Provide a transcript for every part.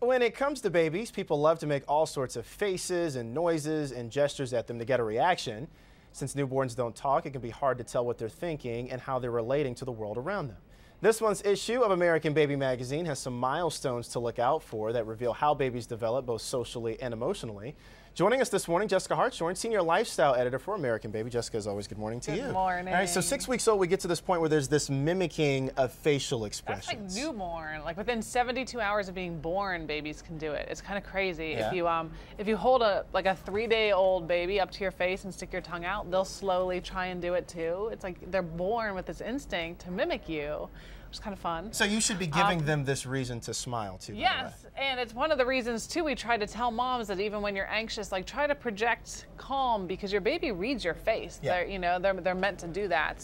When it comes to babies, people love to make all sorts of faces and noises and gestures at them to get a reaction. Since newborns don't talk, it can be hard to tell what they're thinking and how they're relating to the world around them. This month's issue of American Baby magazine has some milestones to look out for that reveal how babies develop both socially and emotionally. Joining us this morning, Jessica Hartshorn, Senior Lifestyle Editor for American Baby. Jessica, as always, good morning to you. Good morning. All right, so 6 weeks old, we get to this point where there's this mimicking of facial expressions. That's like newborn. Like within 72 hours of being born, babies can do it. It's kind of crazy. Yeah. If you hold a 3-day-old baby up to your face and stick your tongue out, they'll slowly try and do it too. It's like they're born with this instinct to mimic you. Which is kind of fun. So you should be giving them this reason to smile too. Yes, and it's one of the reasons too we try to tell moms that even when you're anxious, like try to project calm because your baby reads your face. Yeah. They're meant to do that,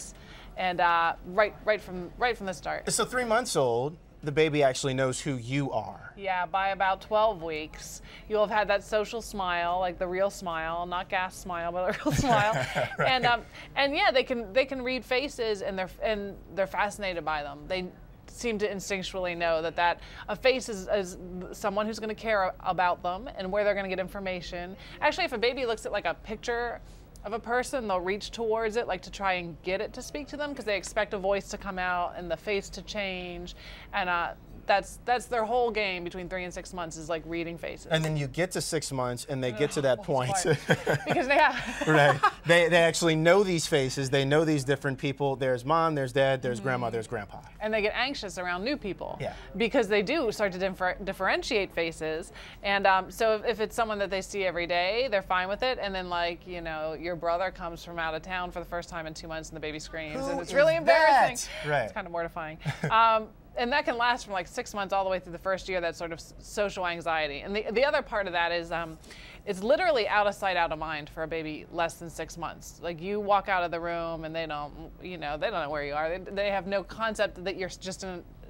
and right from the start. So 3 months old, the baby actually knows who you are. Yeah, by about 12 weeks, you'll have had that social smile, like the real smile, not gas smile, but a real smile. Right. And yeah, they can read faces, and they're fascinated by them. They seem to instinctually know that a face is someone who's going to care about them and where they're going to get information. Actually, if a baby looks at like a picture of a person, they'll reach towards it, like to try and get it to speak to them because they expect a voice to come out and the face to change, and that's their whole game between 3 and 6 months is like reading faces. And then you get to 6 months and they get to that point. Because they have. Right. They actually know these faces. They know these different people. There's mom, there's dad, there's grandma, there's grandpa. And they get anxious around new people. Yeah. Because they do start to differentiate faces. And so if it's someone that they see every day, they're fine with it. And then your brother comes from out of town for the first time in 2 months and the baby screams. And it's really embarrassing. Right. It's kind of mortifying. And that can last from like 6 months all the way through the first year, that sort of social anxiety. And the other part of that is it's literally out of sight, out of mind for a baby less than 6 months. Like you walk out of the room and they don't know where you are. They have no concept that you're just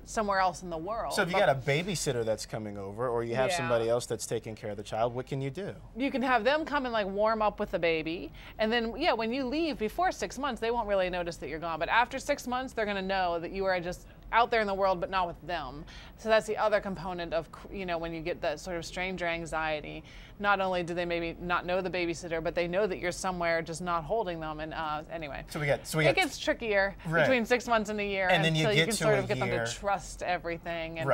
somewhere else in the world. So if you got a babysitter that's coming over or you have somebody else that's taking care of the child, what can you do? You can have them come and like warm up with the baby. And then, yeah, when you leave before 6 months, they won't really notice that you're gone. But after 6 months, they're going to know that you are just out there in the world, but not with them. So that's the other component of, when you get that sort of stranger anxiety, not only do they maybe not know the babysitter, but they know that you're somewhere just not holding them. And anyway, it gets trickier between 6 months and a year, and then you can sort of get them to trust everything. And,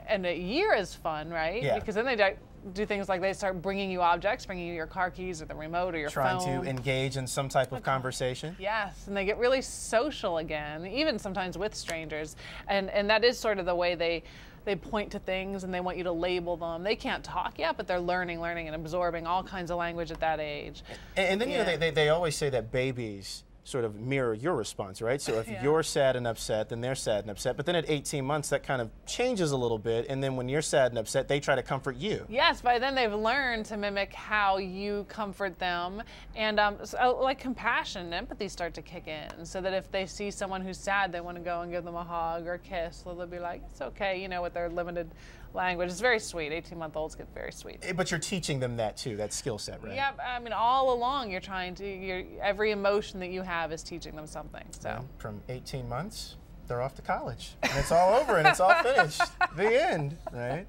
and a year is fun, right? Yeah. Because then they do things like they start bringing you objects, bringing you your car keys or the remote or your phone. Trying to engage in some type of conversation. Yes, and they get really social again, even sometimes with strangers. And that is sort of the way they point to things and they want you to label them. They can't talk yet, but they're learning and absorbing all kinds of language at that age. And then they always say that babies sort of mirror your response, right? So if you're sad and upset, then they're sad and upset. But then at 18 months, that kind of changes a little bit. And then when you're sad and upset, they try to comfort you. Yes, by then they've learned to mimic how you comfort them. And so, like compassion and empathy start to kick in. So that if they see someone who's sad, they want to go and give them a hug or a kiss. So they'll be like, it's okay, with their limited language. It's very sweet. 18-month-olds get very sweet. But you're teaching them that too, that skill set, right? Yeah, I mean, all along you're trying to, every emotion that you have is teaching them something. So well, from 18 months, they're off to college. And it's all over and it's all finished. The end, right?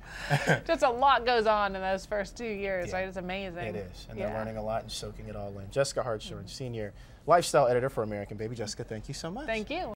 Just a lot goes on in those first 2 years, right? It's amazing. It is. And they're learning a lot and soaking it all in. Jessica Hartshorn, Senior Lifestyle Editor for American Baby. Jessica, thank you so much. Thank you.